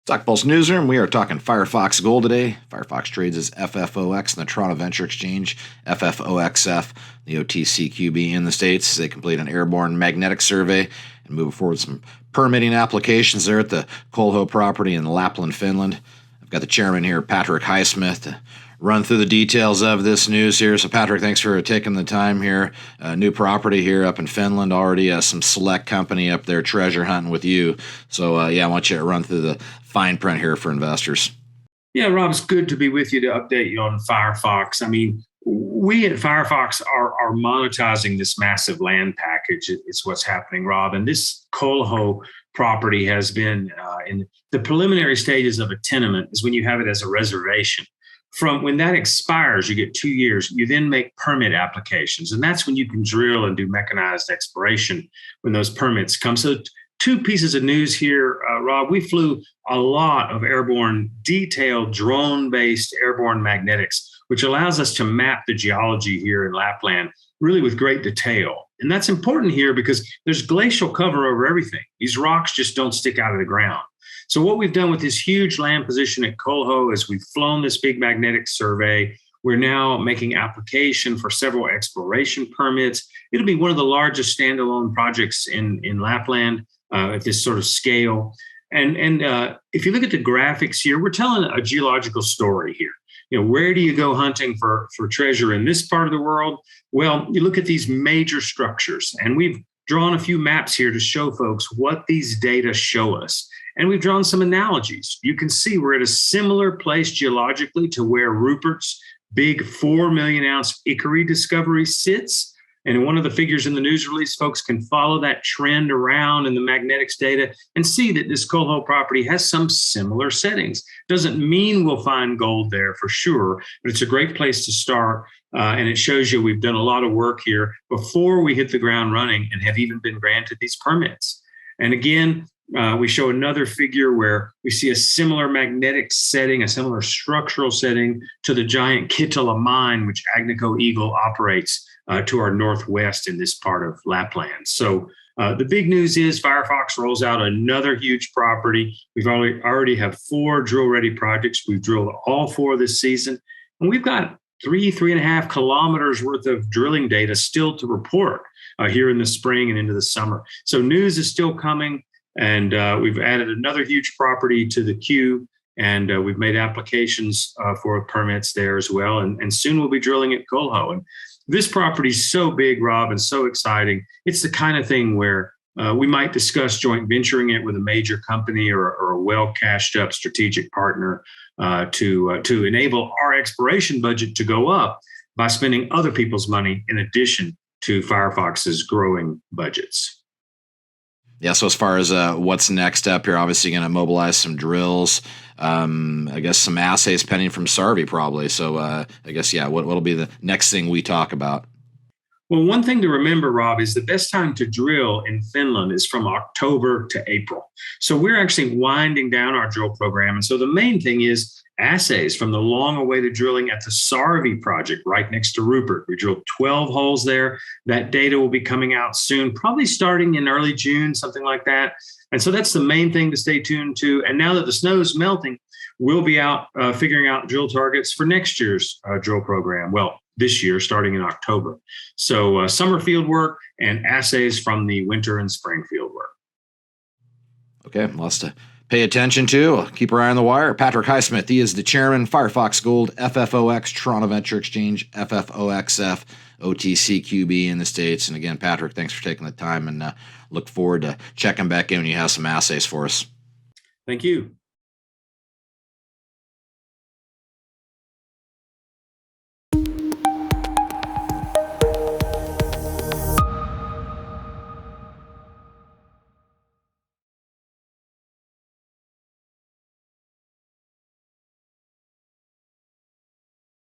StockPulse Newsroom, we are talking Firefox Gold today. Firefox trades as FFOX in the Toronto Venture Exchange, FFOXF, the OTCQB in the States. They complete an airborne magnetic survey and move forward some permitting applications there at the Kolho Property in Lapland, Finland. I've got the chairman here, Patrick Highsmith, to run through the details of this news here. So, Patrick, thanks for taking the time here. New property here up in Finland, already some select company up there treasure hunting with you. So, I want you to run through the fine print here for investors. Yeah, Rob, it's good to be with you to update you on Firefox. I mean, we at Firefox are monetizing this massive land package. It's what's happening, Rob. And this Kolho property has been in the preliminary stages of a tenement, is when you have it as a reservation. From when that expires, you get 2 years. You then make permit applications, and that's when you can drill and do mechanized exploration when those permits come. So, two pieces of news here, Rob. We flew a lot of airborne, detailed drone-based airborne magnetics, which allows us to map the geology here in Lapland really with great detail. And that's important here because there's glacial cover over everything. These rocks just don't stick out of the ground. So what we've done with this huge land position at Kolho is we've flown this big magnetic survey. We're now making application for several exploration permits. It'll be one of the largest standalone projects in Lapland at this sort of scale. And if you look at the graphics here, we're telling a geological story here. You know, where do you go hunting for treasure in this part of the world? Well, you look at these major structures, and we've drawn a few maps here to show folks what these data show us. And we've drawn some analogies. You can see we're at a similar place geologically to where Rupert's big 4 million ounce Ikari discovery sits. And in one of the figures in the news release, folks can follow that trend around in the magnetics data and see that this Kolho property has some similar settings. Doesn't mean we'll find gold there for sure, but it's a great place to start. And it shows you we've done a lot of work here before we hit the ground running and have even been granted these permits. And again, we show another figure where we see a similar magnetic setting, a similar structural setting to the giant Kittilä mine, which Agnico Eagle operates to our northwest in this part of Lapland. So the big news is Firefox rolls out another huge property. We've already have 4 drill-ready projects. We've drilled all 4 this season, and we've got 3.5 kilometers worth of drilling data still to report here in the spring and into the summer. So news is still coming. And we've added another huge property to the queue, and we've made applications for permits there as well. And soon we'll be drilling at Kolho. And this property is so big, Rob, and so exciting. It's the kind of thing where we might discuss joint venturing it with a major company or a well-cashed up strategic partner to enable our exploration budget to go up by spending other people's money in addition to Firefox's growing budgets. Yeah, so as far as what's next up here, obviously going to mobilize some drills, I guess some assays pending from SARVI probably. So I guess, what'll be the next thing we talk about? Well, one thing to remember, Rob, is the best time to drill in Finland is from October to April. So we're actually winding down our drill program. And so the main thing is assays from the long-awaited drilling at the SARVI project right next to Rupert. We drilled 12 holes there. That data will be coming out soon, probably starting in early June, something like that. And so that's the main thing to stay tuned to. And now that the snow is melting, we'll be out figuring out drill targets for next year's drill program. Well, this year, starting in October. So summer field work and assays from the winter and spring field work. Okay, lots to pay attention to. Keep our eye on the wire. Patrick Highsmith, he is the chairman, Firefox Gold, FFOX, Toronto Venture Exchange, FFOXF, OTCQB in the States. And again, Patrick, thanks for taking the time, and look forward to checking back in when you have some assays for us. Thank you.